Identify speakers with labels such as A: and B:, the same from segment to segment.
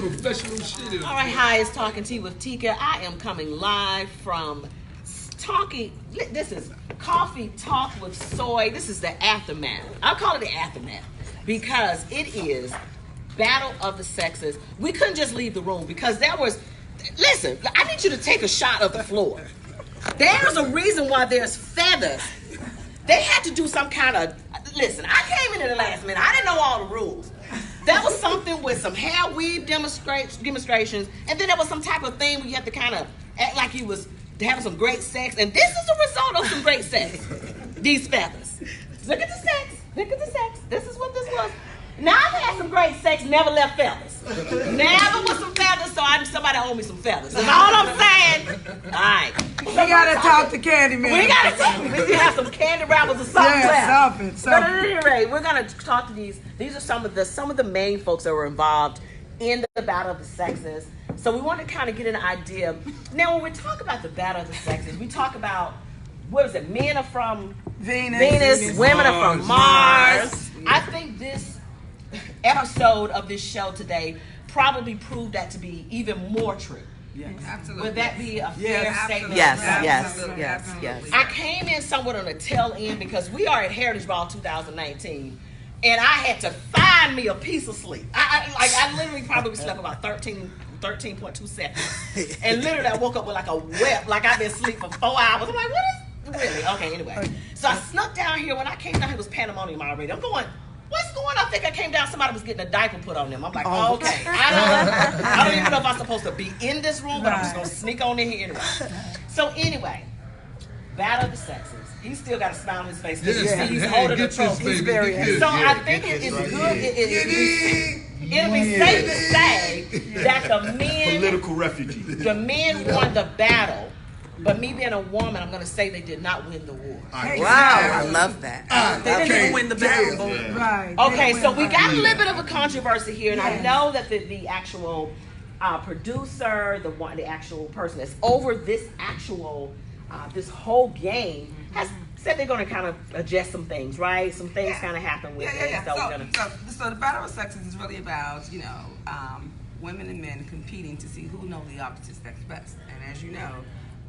A: professional shit.
B: All right, hi, it's Talking Tea with Tika. I am coming live from this is Coffee Talk with Soy. This is the aftermath. I'll call it the aftermath because it is Battle of the Sexes. We couldn't just leave the room because listen, I need you to take a shot of the floor. There's a reason why there's feathers. They had to do some kind of, listen, I came in at the last minute. I didn't know all the rules. That was something with some hair weave demonstrations, and then there was some type of thing where you have to kind of act like you was having some great sex, and this is a result of some great sex. These feathers. Look at the sex. Look at the sex. This is what this was. Now I've had some great sex, never left feathers. Never was some feathers, so somebody owe me some feathers. That's all I'm saying. All right.
C: We gotta talk to Candyman.
B: We gotta talk. We have some candy wrappers or something.
C: Yeah, something.
B: But at any rate, we're gonna talk to these. These are some of the main folks that were involved in the Battle of the Sexes. So we want to kind of get an idea. Now, when we talk about the Battle of the Sexes, we talk about, what is it? Men are from Venus, women are from Mars. I think this episode of this show today probably proved that to be even more true.
C: Yes, absolutely.
B: Would that be a fair statement?
D: Yes.
B: I came in somewhat on the tail end because we are at Heritage Ball 2019, and I had to find me a piece of sleep. I literally probably slept about 13.2 seconds, and literally I woke up with like a wet, like I've been asleep for 4 hours. I'm like, what is really? Okay, anyway. So I snuck down here. When I came down here, it was pandemonium already. I'm going, what's going on? I think I came down, somebody was getting a diaper put on them. I'm like, okay. I don't even know if I'm supposed to be in this room, but I'm just going to sneak on in here anyway. So anyway, Battle of the Sexes. He's still got a smile on his face because he's holding the trophy. He's very happy. So I think it's good. It'll be safe to say that the men,
A: political refugees,
B: the men won the battle. But me being a woman, I'm going to say they did not win the war.
D: Wow, I love that.
C: They didn't win the battle.
B: Right. Okay, so we got a little bit of a controversy here, and I know that the actual producer, the actual person that's over this this whole game has said they're going to kind of adjust some things, right? Some things kind of happen with it.
C: So the Battle of Sexes is really about, women and men competing to see who knows the opposite sex best. And as you know,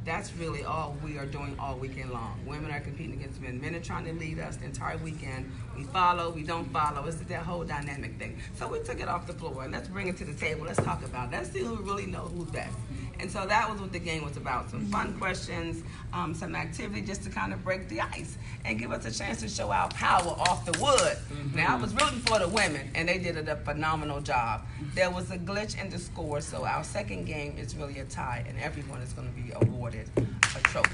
C: that's really all we are doing all weekend long. Women are competing against men. Men are trying to lead us the entire weekend. We follow, we don't follow. It's that whole dynamic thing. So we took it off the floor. Let's bring it to the table. Let's talk about it. Let's see who really knows who's best. And so that was what the game was about. Some fun questions, some activity just to kind of break the ice and give us a chance to show our power off the wood. Now, I was rooting for the women, and they did a phenomenal job. There was a glitch in the score, so our second game is really a tie, and everyone is going to be awarded a trophy.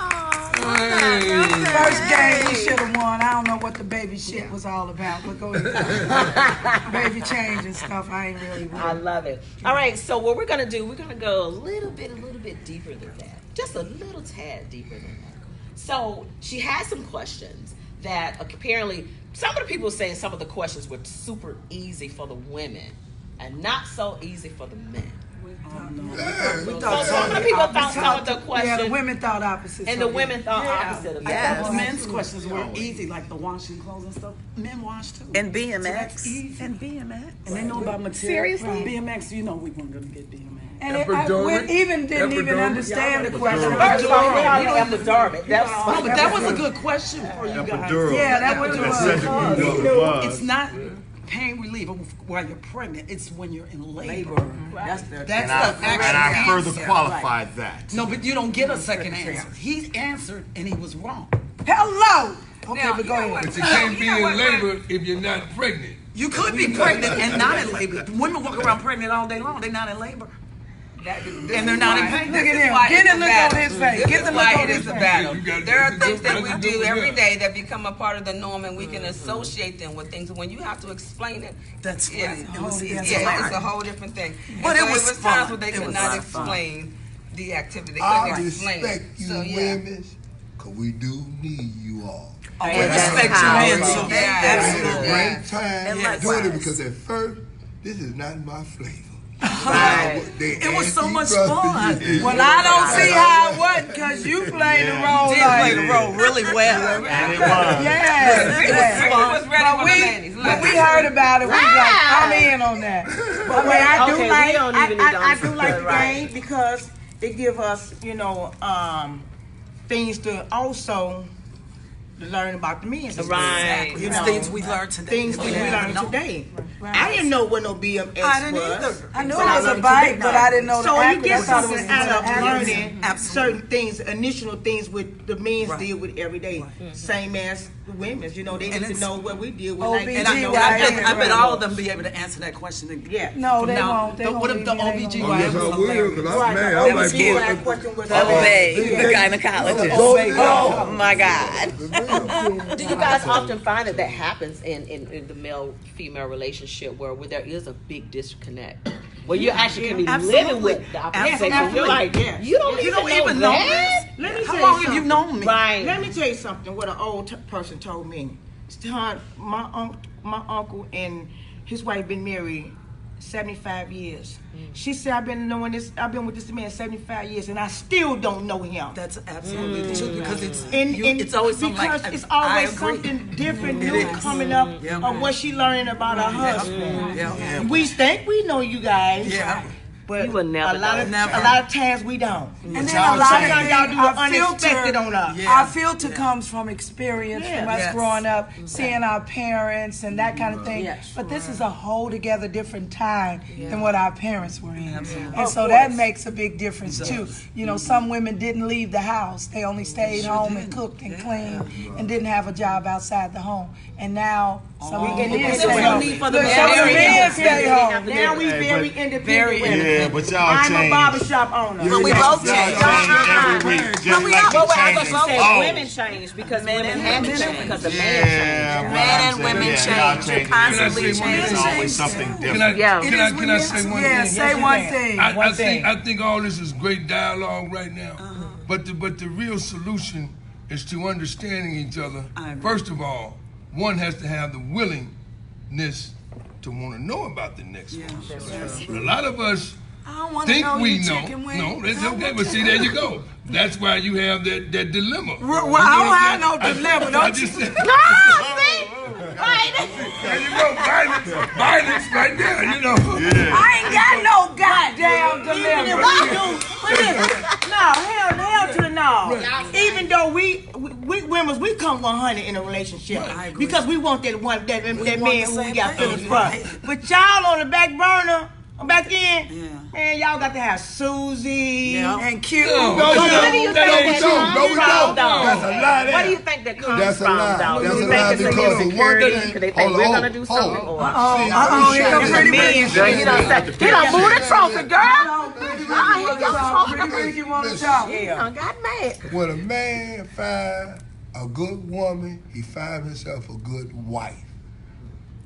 C: First game we should have won. I don't know what the baby shit was all about, but go ahead. Baby change and stuff, I ain't really
B: I love it. All right, so what we're going to do, we're going to go a little bit deeper than that. Just a little tad deeper than that. So she had some questions that apparently, some of the people saying some of the questions were super easy for the women and not so easy for the men. So some of the people thought some of the questions.
C: Yeah, the women thought opposite.
B: And the women thought opposite of that.
E: The men's questions were easy, like the washing clothes and stuff. Men wash too.
D: And BMX.
E: So that's easy.
D: And BMX.
E: And they know about material.
D: Seriously?
E: BMX, we weren't going to get BMX.
C: And we didn't even understand the question.
B: First of all, we all know epidural.
E: But that was a good question for you guys.
C: Yeah, that was.
E: It's not pain relief while you're pregnant. It's when you're in labor.
A: and I further qualified that.
E: No, but you don't get a second answer. He answered and he was wrong.
C: Hello. Okay, but go ahead.
A: But you can't be in labor if you're not pregnant.
E: You could be pregnant and not in labor. Women walk around pregnant all day long. They're not in labor. And they're not in pain.
C: Look at him. Get a look on his face.
F: This is why it is a battle. There are things that we do every day that become a part of the norm, and we can associate them with things. When you have to explain it,
E: that's right.
F: It's a whole different thing.
E: But it was
F: times where they could not explain the activity. They couldn't explain it.
G: I respect you women, because we do need you all.
E: I respect you men too.
G: Absolutely. Great time doing it, because at first, this is not my flavor.
E: It was so much fun.
C: Well, I don't see how it wasn't, because you played the role.
D: You did play the role really well.
F: And it was.
C: Yes.
F: It was ready for the ladies.
C: When we heard about it, we was like, I'm in on that.
H: But I do
B: Okay,
H: like,
B: we don't even need to
H: I do like the
B: right.
H: game because it give us, things to also learn about the men.
B: Right.
H: You
E: It's
H: know,
E: things we learned today.
H: things we learned today. I didn't know what no BMX
E: I didn't
H: was.
E: either.
C: I knew
H: So
C: it was a
H: learned
C: bike,
H: today.
C: but I didn't know the
H: So you
C: acronym.
H: get
C: I thought it was
H: something out of
C: acronym.
H: learning
E: Absolutely.
H: certain things, initial things with the men's
E: Right.
H: deal with every day. Same as the women's. They
E: And
H: need to
E: it's-
H: know what we deal with.
C: OB,
H: Like,
E: And I know,
C: OBGYN.
E: I bet all of them be able to answer that question.
H: yeah.
C: No, they
E: Now,
C: won't. They
E: the-
C: won't.
E: what if the
C: They ain't
E: OBGYN
C: gonna-
G: I guess I
E: was
G: will,
E: hilarious?
G: because
H: Right.
G: I'm mad.
H: That
G: I'm
H: was
G: like,
H: the
G: boy,
H: last question was
D: Obey the
G: yeah.
D: gynecologist.
G: Obey.
D: Oh my God.
B: Do you guys often find that happens in the male-female relationship where there is a big disconnect? Where you actually can be living
E: Absolutely.
B: with the opposite sex, and
H: Absolutely.
B: you're like,
H: Yes.
B: you don't even know that?
H: Let me
E: How
H: tell
E: long
H: you
E: have you
H: something.
E: known me?
B: Right.
H: Let me tell you something. What an old person told me. My uncle and his wife been married 75 years. She said, I've been with this man 75 years, and I still don't know him.
E: That's absolutely the truth because it's
H: And
E: it's always something
H: because
E: like
H: it's
E: I
H: always
E: agree.
H: something different,
E: It
H: new
E: is.
H: coming up
E: Yeah.
H: of what she learning about her husband.
E: Yeah.
H: We think we know you guys,
E: Yeah.
H: but
B: You will never
H: a lot of
E: know.
H: a lot of times we don't.
C: And then
H: Y'all
C: a lot of
H: sometimes
C: things
H: y'all do
C: our
H: unexpected
C: filter,
H: on us.
E: Yeah.
C: our filter comes from experience,
H: Yeah.
C: from us
E: Yes.
C: growing up, seeing our parents and that kind of thing.
H: Yes.
C: But this is a whole together different time than what our parents were in. And
H: Of
C: so that
H: course.
C: makes a big difference too. You know, some women didn't leave the house. They only stayed home and cooked and cleaned and didn't have a job outside the home. And now some of the men
H: independent
C: stay
H: women.
C: home.
H: Need
B: for the
C: Look, some of the
B: men.
C: men stay home.
H: Now we very independent women.
A: Yeah, but y'all
H: I'm a
A: change.
H: barbershop owner.
E: But we both
A: Y'all
E: change.
A: change every week, just
B: But we
A: like
B: are,
A: you
B: but I
A: changing
B: was saying
A: clothes.
B: women change because women
E: and
B: had to
E: women
B: change because the man
A: Yeah,
B: changed.
E: Men and women
A: y'all
E: change. They're
A: changing.
E: constantly
A: Can I say one
E: changing.
A: thing? It's always something Can I, different.
B: Yeah.
A: can I say one
C: Yeah,
A: thing?
C: say one thing.
A: I think all this is great dialogue right now, but the real solution is to understanding each other.
E: I agree.
A: First of all, one has to have the willingness to want to know about the next one. But a lot of us
C: I don't want to
A: think
C: know
A: we
C: your
A: know.
C: chicken wings.
A: No, that's
C: I don't
A: okay.
C: want
A: But
C: to
A: see,
C: know.
A: there you go. That's why you have that dilemma.
C: Well, I don't have no dilemma.
A: I
C: Don't
A: just
C: you?
A: said.
B: Right.
A: There you go. Violence right there. You know.
C: I ain't got no goddamn
H: Even if
C: dilemma.
H: we do, but listen, no, hell to the no. Even though we women, we come 100 in a relationship because we want that
E: want
H: man
E: the
H: who we
E: same
H: got
E: thing.
H: feelings for.
E: Right.
H: But y'all on the back burner, back end,
E: Yeah.
H: man, y'all got to have Susie
C: And cute.
A: No,
B: Where do you think that
G: No, we
B: comes from,
G: don't.
B: though?
G: That's a lie there.
B: Where do you think that comes
G: That's a
B: from,
G: lie.
B: though?
G: That's
B: Do
G: a
B: you
G: lie
B: think it's
G: because the
B: insecurity?
G: one thing-
B: Because they think
G: hold
B: we're
G: on,
B: gonna do
G: hold
B: something,
G: on.
B: or
C: Here come pretty Ricky.
B: girl, he done said, he done moved the trophy, girl.
C: Pretty Ricky want to talk.
B: He done got mad.
G: When a man find a good woman, he find himself a good wife.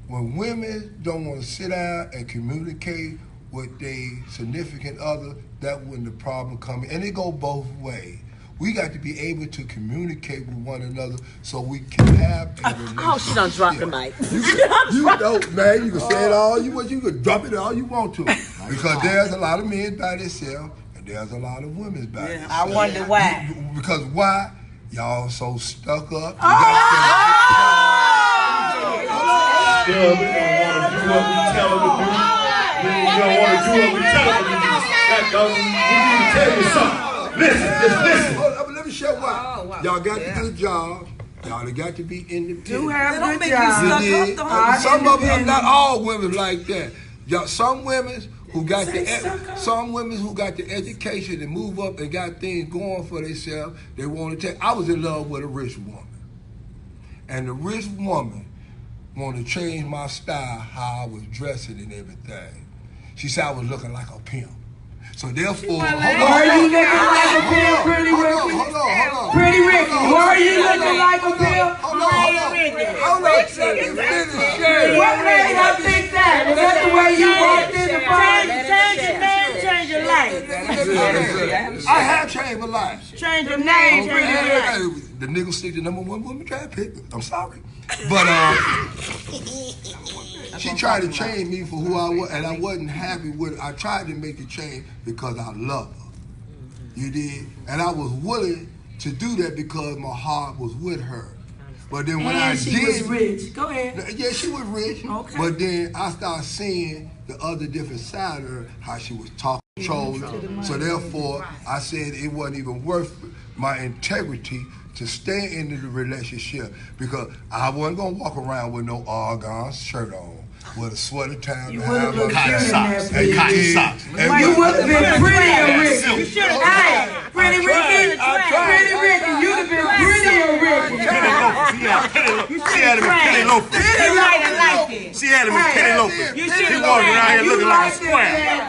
G: When women don't want to sit down and communicate with their significant other, that's when the problem comes. And it go both ways. We got to be able to communicate with one another so we can have a relationship.
B: Oh, she done dropped the mic.
G: You don't, man. You can say it all you want. You can drop it all you want to. Because there's a lot of men by themselves and there's a lot of women by themselves.
C: I wonder why.
G: Because why? Y'all so stuck up.
I: We don't want to do what we tell them to do. We don't want to do what we tell them to do. We need to tell you something. Listen, just listen.
G: Hold up, let me show why. Y'all got the good job. Y'all got to be independent.
C: Do have
E: Don't
C: good
E: make you
C: job.
E: stuck
G: You
E: up,
G: did.
E: don't
G: Some of them, not all women like that. Y'all, some women who got some women who got the education to move up and got things going for themselves. They want to take. I was in love with a rich woman, and the rich woman wanted to change my style, how I was dressing and everything. She said I was looking like a pimp. So therefore,
C: Were you looking like a pimp, Pretty Ricky?
G: Hold on.
C: Pretty Ricky, were you looking like a pimp?
G: Hold on. Let me finish.
C: What made her think that? Was that the way you walked in the
H: Change your life.
G: I have changed my life.
H: Change your name. Change your life.
G: The nigga stick the number one woman draft pick. I'm sorry. But she tried to change me for who I was, and I wasn't happy with it. I tried to make the change because I love her. You did? And I was willing to do that because my heart was with her. But then when
J: And she was rich. Go ahead.
G: Yeah, she was rich.
J: Okay.
G: But then I started seeing the other different side of her, how she was talking, controlling. So therefore, I said it wasn't even worth my integrity to stay into the relationship because I wasn't gonna walk around with no argon shirt on. With a sweater time,
J: You would have looked
G: cotton
J: cute in
G: socks,
J: that
G: and cotton
J: bitch.
G: socks.
J: You would have been prettier, Ricky. Hey, pretty Ricky, pretty Ricky, you'd have been prettier, Ricky.
I: She had him in penny loafers. She had him in penny loafers. He walking around here looking like a square.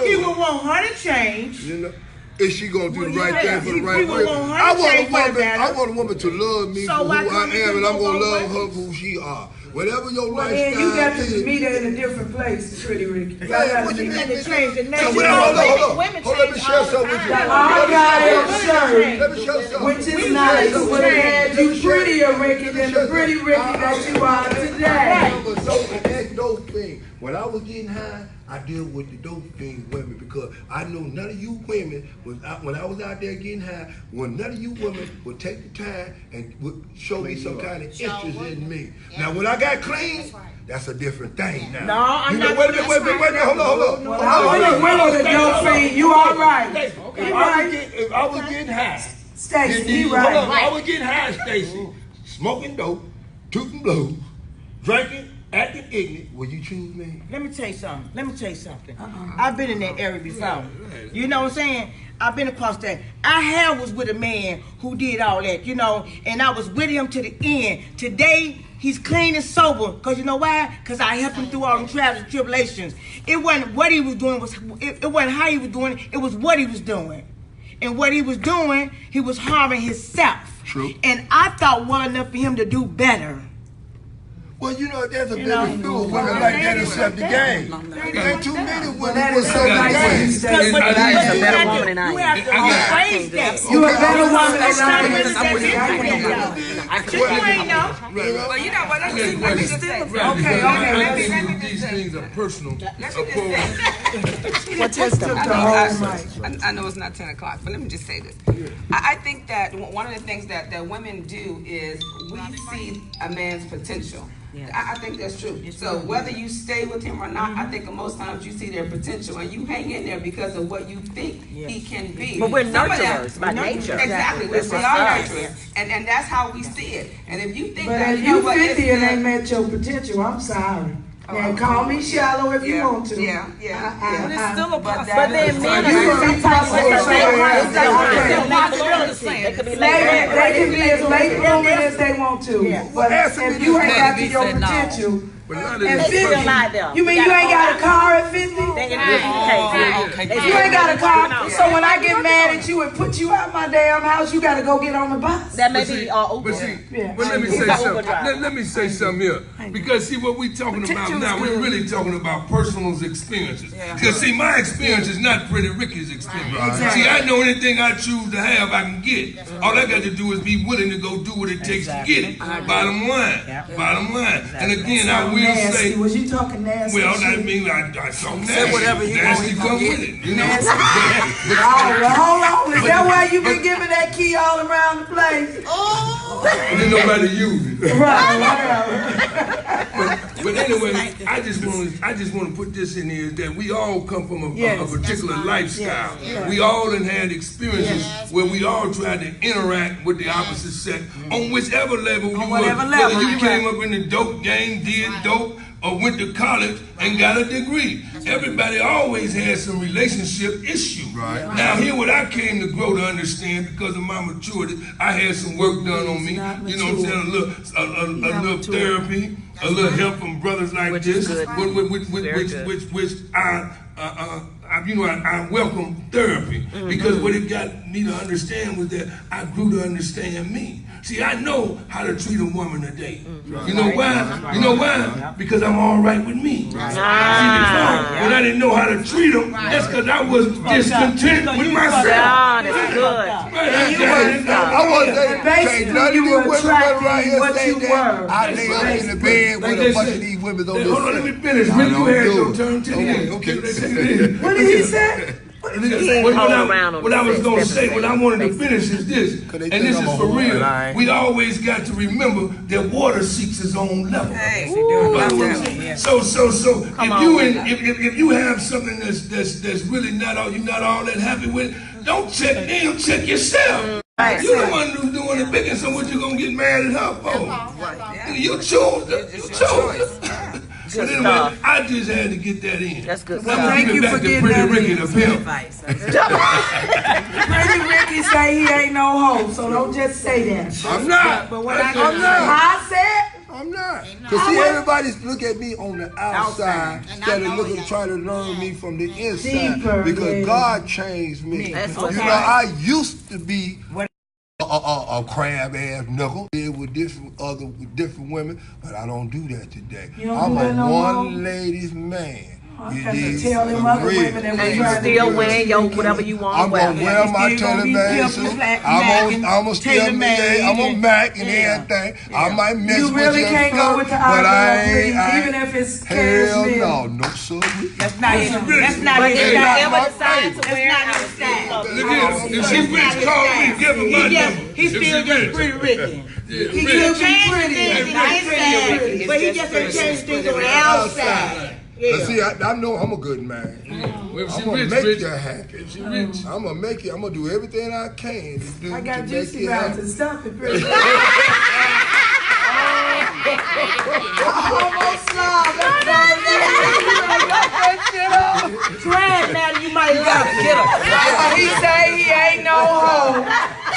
H: He would want her to change.
G: You know, is she gonna do the right thing for the right
H: we would
G: person?
H: want her to change for the better.
G: I want a woman to love me
H: So
G: for
H: why
G: who I
H: can't we
G: am,
H: do
G: and I'm
H: both
G: gonna love
H: ways?
G: her for who she are. Whatever your
J: Well,
G: lifestyle
J: then you got to
G: is.
J: meet her in a different place, pretty Ricky.
G: Yeah,
J: Y'all
G: what
J: gotta
G: you
J: meet
G: mean?
J: her.
H: Change the name.
G: So hold on.
B: women
G: Hold on, let me
B: change
G: share
B: all the
G: something with you.
B: time.
J: I got your shirt,
G: Let me share something.
J: which is nice, would have had you prettier, Ricky, than the pretty Ricky that you are today.
G: But so that dope thing. When I was getting high, I deal with the dope thing women because I know none of you women when I was out there getting high, when none of you women would take the time and would show me some kind of interest in me. Now when I got clean, that's a different thing now.
H: No, I'm not.
G: Wait a minute, hold on.
J: Well, I was with the dope fiend. You all right?
G: If I was getting high,
J: Stacey, he
G: hold on,
J: right.
G: I was getting high, Stacey, smoking dope, tooting blows, drinking, acting ignorant. Will you choose me?
H: Let me tell you something. I've been in that area before. You know what I'm saying? I've been across that. I was with a man who did all that, you know, and I was with him to the end. Today, he's clean and sober. Because you know why? Because I helped him through all the trials and tribulations. It wasn't what he was doing, it wasn't how he was doing it was what he was doing. And what he was doing, he was harming himself.
G: True.
H: And I thought well enough for him to do better.
G: Well, you know, there's a very few women like that accept the game. There ain't too many women
J: That
G: who
J: is so
G: accept
J: nice
G: the
J: of you,
G: game.
J: Stacey.
H: But
B: She's a better woman than I
H: you
B: am.
H: have to embrace that.
J: You a better woman than I am.
C: Well, you know what? Let me just say.
A: These things are personal.
C: I know it's not 10 o'clock, but let me just say this. I think that one of the things that women do is we see a man's potential. I think that's true. So whether you stay with him or not, I think most times you see their potential and you hang in there because of what you think he can be.
B: But we're
C: Some of them-
B: nurturers by nature.
C: Exactly. We are nurturers. And that's how we see it. And if you think
J: But
C: that,
J: if
C: you know
J: you
C: what,
J: 50 and
C: it's
J: ain't met your potential, I'm sorry. And call me shallow if you want to.
C: But it's
J: still a
B: But then men
J: You
B: are
J: gonna be possible to say
B: They could be
J: they can be as late blooming as they want to. But if you ain't got to your potential, and 50, you mean you ain't got a car at 50? You ain't got a car. So when I get mad at you and put you out my damn house, you got to go get on the bus.
B: That may be Uber.
A: But see, let me say something. Let me say something here. Because see, what we talking about now, we're really talking about personal experiences. Because see, my experience is not Pretty Ricky's experience. See, I know anything I choose to have, I can get. All I got to do is be willing to go do what it takes to get it. Bottom line. And again, I will say,
J: was you talking nasty?
A: well, I mean, I saw nasty.
E: whatever you
A: Nasty
E: want,
A: come
E: you
A: with it, you know.
J: Hold on. Is that why you been giving that key all around the place?
A: Didn't nobody use it.
J: Right.
A: But anyway, I just want to put this in here that we all come from a particular lifestyle. We all done had experiences where we all tried to interact with the opposite sex on whichever level you were. Whether you came up in the dope game, did dope, or went to college and got a degree. Everybody always had some relationship issue. Now here what I came to grow to understand because of my maturity, I had some work done on me. You know what I'm saying? A little therapy, a little help from brothers like this, which I welcome therapy because what it got me to understand was that I grew to understand me. See, I know how to treat a woman today. You know why? You know why? Because I'm all right with me. See, before, when I didn't know how to treat them, that's because I was discontent with myself.
B: That's good.
G: I wasn't there to change none of these women running around here saying that I lay up in the bed with a bunch of these women on this.
A: Hold on, let me finish. When you had your turn,
G: Okay.
J: What did he say?
A: What I was going to say, what I wanted to finish is this, and this is for real. We always got to remember that water seeks its own level. So if you have something that's really not all that happy with, don't check them, check yourself. You're the one who's doing the picking, so what you gonna get mad at her for? You chose it. You chose it. But anyway, I just had to get that in.
B: That's good.
J: Well, thank you for getting that
A: Ricky
J: in. Pretty Ricky say he ain't no hoe, so don't just say that.
G: I'm not.
J: But what I said,
G: I'm not. Because see, everybody look at me on the outside instead of trying to learn me from the inside.
J: Deeper,
G: because God changed me. I used to be a crab ass knuckle with different women, but I don't do that today. I'm a one ladies man. You
J: tell them other women that we trying to
B: still wear your whatever you want.
G: I'm gonna wear my television. I'm gonna still Mac. I'm a Mac and everything. I might mess with you.
J: You really can't go with the other, even if it's cashmere.
G: Hell no, sir.
H: That's not his. That's not his style. That's not his style.
A: Look at him. If she rich, call me. Give him my number.
H: He's still just pretty Ricky.
J: He could be pretty,
H: but he just ain't changed things on the outside.
G: But see, I know I'm a good man. I'm gonna make you happy. I'm gonna make it. I'm gonna do everything I can to do
J: I got
G: to make
J: juicy
G: you
J: rounds
G: happy.
J: and stuff it pretty.
H: Swag now, you might
J: get him. He say he ain't no hoe,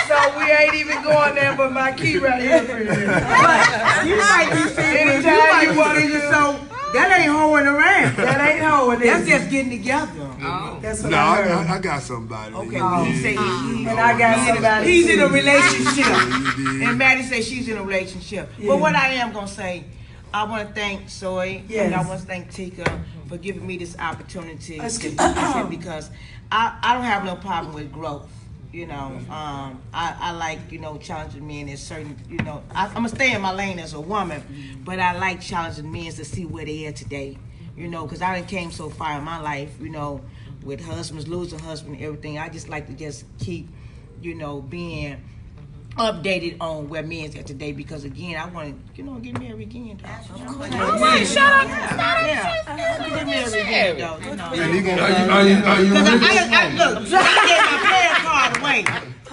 J: so we ain't even going there. But my key right here, pretty.
H: You might be saying
J: anytime you want to do so.
H: That ain't hoeing around.
J: That ain't hoeing.
H: That's just getting together.
J: That's what I heard.
G: I got somebody.
H: Okay.
J: And I got somebody.
H: He's in a relationship. And Maddie says she's in a relationship. But what I am going to say, I want to thank Soy and I want to thank Tika for giving me this opportunity to do this because I don't have no problem with growth. You know, I like, challenging men in certain, I'm going to stay in my lane as a woman, but I like challenging men to see where they are today, because I done came so far in my life, with husbands, losing husband and everything. I just like to just keep, being updated on where men's at today because again, I want to, get married again.
B: Shut up.
H: Get married again, though.
A: Are you
H: Look, I gave my prayer card away.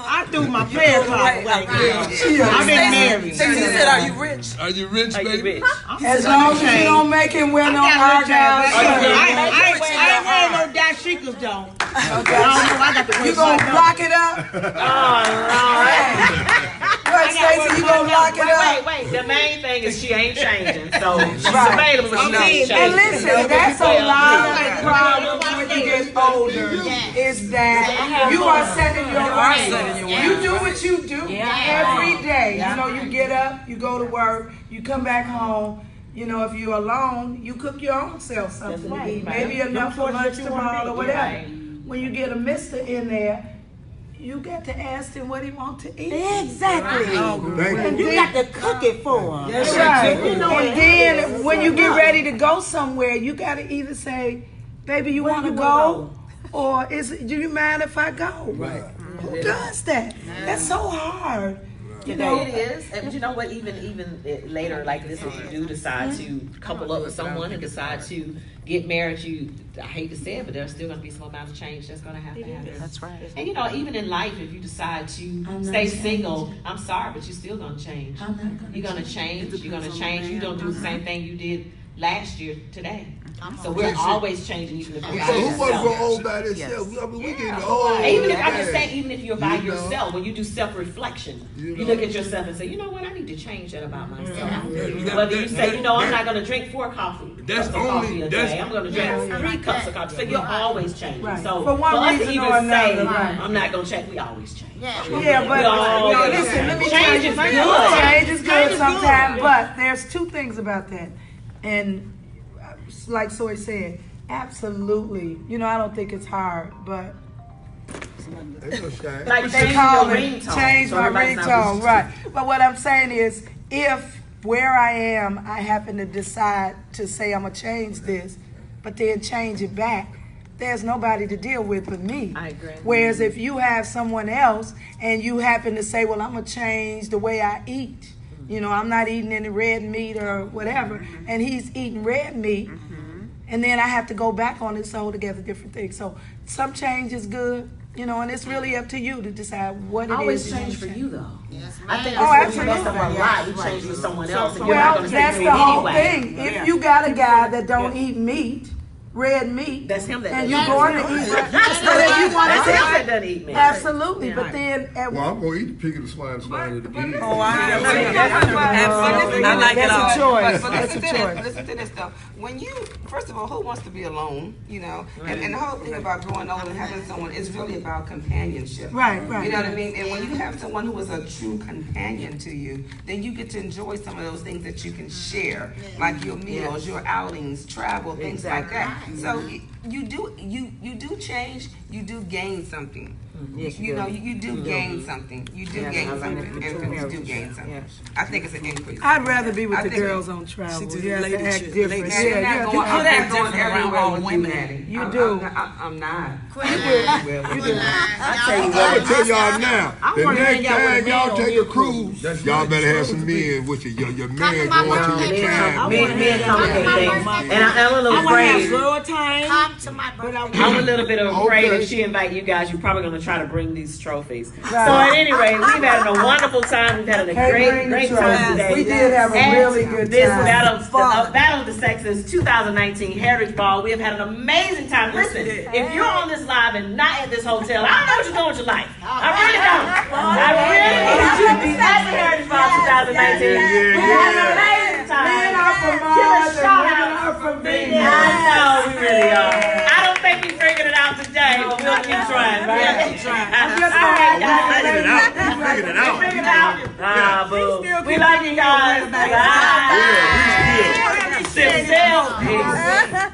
H: I threw my prayer card away. I've been married.
E: She said, "Are you rich?
A: Are you rich, baby?"
J: As long as you don't make him wear no argyle.
H: I ain't wearing no dashikas though. I got the
J: You gonna block it up? Right, Stacey, you gonna lock it up?
B: Wait. The main thing is she ain't changing, so she's available, but she ain't changing.
J: And listen, that's a lot of problems when you get older. Is that you are setting your lane. You do what you do every day. You get up, you go to work, you come back home. If you're alone, you cook your own self something to eat. Maybe enough for lunch tomorrow or whatever. When you get a mister in there, you got to ask him what he wants to eat.
H: Exactly. And you got to cook it for him.
J: That's right. And then when you get ready to go somewhere, you got to either say, baby, you want to go? Or do you mind if I go?
G: Right.
J: Who does that? That's so hard.
B: It is. And you know what? Even later like this, if you do decide to couple up with someone and decide to get married, I hate to say it, but there's still going to be some amount of change that's going to have to happen.
E: That's right.
B: And even in life, if you decide to stay single, I'm sorry, but you're still going to change. You're going to change. You're going to change. You don't do the same thing you did last year today. So we're always changing, even if you're by
G: Who
B: yourself.
G: wasn't grow old by themselves? I mean, we getting old.
B: Even if you're by yourself, when you do self-reflection, you look at yourself and say, you know what, I need to change that about myself. Whether you say, I'm not going to drink 4 coffee cups of coffee a day, I'm going to drink 3 cups of coffee. So you're always changing.
J: Right.
B: So
J: For one
B: us to
J: reason
B: even
J: or another,
B: say,
J: right.
B: I'm not going to change, we always change.
J: Yeah, but listen, let me
B: change is good.
J: Change is good sometimes, but there's 2 things about that. And like Soy said, absolutely. I don't think it's hard, but
B: Like
J: they call it change my ringtone, right? But what I'm saying is, if where I am, I happen to decide to say I'm gonna change this, but then change it back, there's nobody to deal with but me.
B: I agree.
J: Whereas if you have someone else and you happen to say, well, I'm going to change the way I eat. You know, I'm not eating any red meat or whatever. And he's eating red meat. And then I have to go back on this altogether different things. So some change is good. You know, and it's really up to you to decide what it is.
B: Always change for you, though.
K: Yes,
B: I think
J: that's
B: when we mess up a lot, we change for someone else. And
J: well, that's the whole thing. If you got a guy that don't eat meat, red meat,
B: that's him that
J: and you're going to eat it.
B: That's him that doesn't eat meat.
J: Absolutely, but then
G: well, I'm gonna eat the pig of the swine at the end.
C: Oh, I like it all.
J: That's a choice.
C: But listen to this though. When you, first of all, who wants to be alone? You know, and the whole thing about growing old and having someone is really about companionship.
J: Right.
C: You know what I mean? And when you have someone who is a true companion to you, then you get to enjoy some of those things that you can share, like your meals, your outings, travel, things like that. So you do change, you do gain something.
B: Yes,
C: you know, you do gain something. You do gain something. You do gain something. I think it's an increase.
J: I'd rather be with the girls on travel. You have to act different.
C: You're not going everywhere with women.
J: You do.
C: I'm not.
J: You do.
G: I'm gonna tell y'all now. The next time y'all take a cruise, y'all better have some men with you. Your man going to your time.
B: Men complicate things. And I'm a little afraid.
K: Come to my birthday.
B: I'm a little bit afraid if she invite you guys, you're probably going to try to bring these trophies. So at any rate, we've had a wonderful time. We've had a great time today.
J: We did have a really good time.
B: This Battle of the Sexes 2019 Heritage Ball. We have had an amazing time. Listen, if you're on this live and not at this hotel, I don't know what you're doing with your life. I really don't. I really need you to be at the Heritage Ball 2019. We had an amazing time. Give a shout out from me. I know we really are. I don't think we figured it out today, but we'll keep trying, right?
I: Figured it out.
B: Boo. We like you guys. Bye.
I: We still.
B: Peace.